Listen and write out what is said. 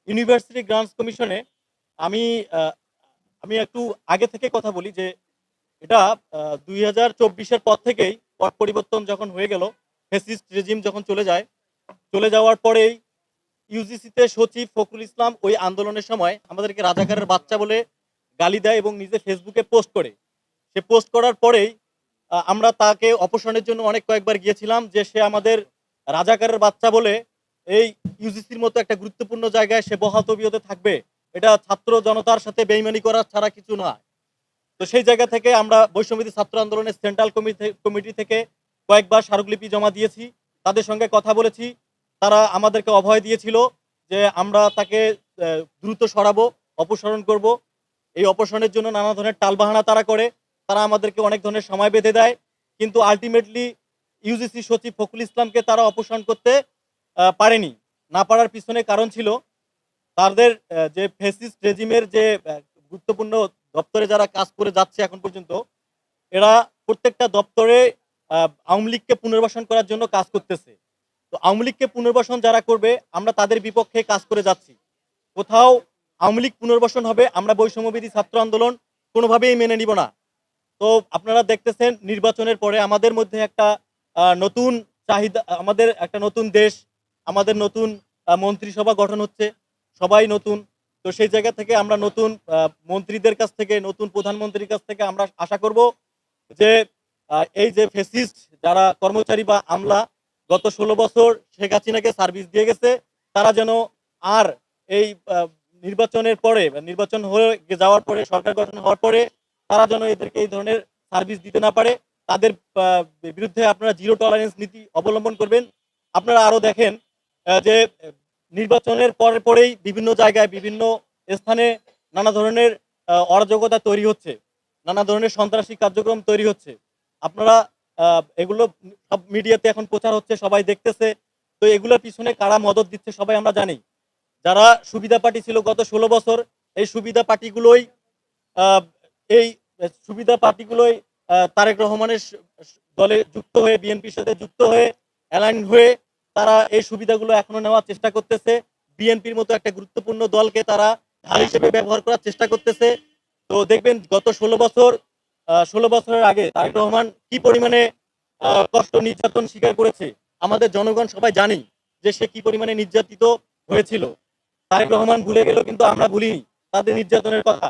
University grants কমিশনে আমি আ আমি একটু আগে থেকে কথা বলি যে এটা ২০২৪ এর পর থেকেই পট পরিবর্তন যখন হয়ে গেল, ফ্যাসিস্ট রেজিম যখন চলে যায়, চলে যাওয়ার পরেই ইউজিসিতে সচিব ফখরুল ইসলাম ওই আন্দোলনের সময় আমাদেরকে রাজাকারের বাচ্চা বলে গালি দেয় এবং নিজে ফেসবুকে পোস্ট করে। সে পোস্ট করার পরেই আমরা তাকে অপসারণের জন্য অনেক কয়েকবার গিয়েছিলাম যে সে আমাদের রাজাকারের বাচ্চা বলে এই ইউজিসির মতো একটা গুরুত্বপূর্ণ জায়গায় সে বহাল তবিয়তে থাকবে। এটা ছাত্র জনতার সাথে বেইমানি করা ছাড়া কিছু না। তো সেই জায়গা থেকে আমরা বৈষম্যবিরোধী ছাত্র আন্দোলনের সেন্ট্রাল কমিটি থেকে কয়েকবার স্মারকলিপি জমা দিয়েছি। তাদের সঙ্গে কথা বলেছি। তারা আমাদেরকে অভয় দিয়েছিল যে আমরা তাকে দ্রুত সরাবো, অপসারণ করব। এই অপসারণের জন্য নানা ধরনের টালবাহানা তারা করে। তারা আমাদেরকে অনেক ধরনের সময় বেঁধে দেয়। কিন্তু আল্টিমেটলি ইউজিসি সচিব ফখরুল ইসলামকে তারা অপসারণ করতে পারেনি। না পারার পিছনে কারণ ছিল তাদের যে ফ্যাসিস্ট রেজিমের যে গুরুত্বপূর্ণ দপ্তরে যারা কাজ করে যাচ্ছে এখন পর্যন্ত, এরা প্রত্যেকটা দপ্তরে আওয়ামী লীগকে পুনর্বাসন করার জন্য কাজ করতেছে। তো আওয়ামী লীগকে পুনর্বাসন যারা করবে আমরা তাদের বিপক্ষে কাজ করে যাচ্ছি। কোথাও আওয়ামী লীগ পুনর্বাসন হবে, আমরা বৈষম্যবিরোধী ছাত্র আন্দোলন কোনোভাবেই মেনে নিব না। তো আপনারা দেখতেছেন নির্বাচনের পরে আমাদের মধ্যে একটা নতুন চাহিদা, আমাদের একটা নতুন দেশ, আমাদের নতুন মন্ত্রিসভা গঠন হচ্ছে, সবাই নতুন। তো সেই জায়গা থেকে আমরা নতুন মন্ত্রীদের কাছ থেকে, নতুন প্রধানমন্ত্রীর কাছ থেকে আমরা আশা করব যে এই যে ফ্যাসিস্ট যারা কর্মচারী বা আমলা গত ১৬ বছর শেখ হাসিনাকে সার্ভিস দিয়ে গেছে, তারা যেন আর এই নির্বাচনের পরে বা নির্বাচন হয়ে যাওয়ার পরে, সরকার গঠন হওয়ার পরে তারা যেন এদেরকে এই ধরনের সার্ভিস দিতে না পারে। তাদের বিরুদ্ধে আপনারা জিরো টলারেন্স নীতি অবলম্বন করবেন। আপনারা আরো দেখেন যে নির্বাচনের পরেই বিভিন্ন জায়গায়, বিভিন্ন স্থানে নানা ধরনের অরাজকতা তৈরি হচ্ছে, নানা ধরনের সন্ত্রাসী কার্যক্রম তৈরি হচ্ছে। আপনারা এগুলো সব মিডিয়াতে এখন প্রচার হচ্ছে, সবাই দেখতেছে। তো এগুলোর পিছনে কারা মদদ দিচ্ছে সবাই আমরা জানি। যারা সুবিধা পার্টি ছিল গত ১৬ বছর, এই সুবিধা পার্টিগুলোই আহ, এই সুবিধা পার্টিগুলোই তারেক রহমানের দলে যুক্ত হয়ে, বিএনপির সাথে যুক্ত হয়ে, অ্যালাইন হয়ে তারা এই সুবিধাগুলো এখনো নেওয়ার চেষ্টা করতেছে। বিএনপির মতো একটা গুরুত্বপূর্ণ দলকে তারা ঢাল হিসেবে ব্যবহার করার চেষ্টা করতেছে। তো দেখবেন গত ১৬ বছরের আগে তারেক রহমান কি পরিমাণে কষ্ট নির্যাতন স্বীকার করেছে আমাদের জনগণ সবাই জানি যে সে কি পরিমাণে নির্যাতিত হয়েছিল। তারেক রহমান ভুলে গেল কিন্তু আমরা ভুলিনি তাদের নির্যাতনের কথা।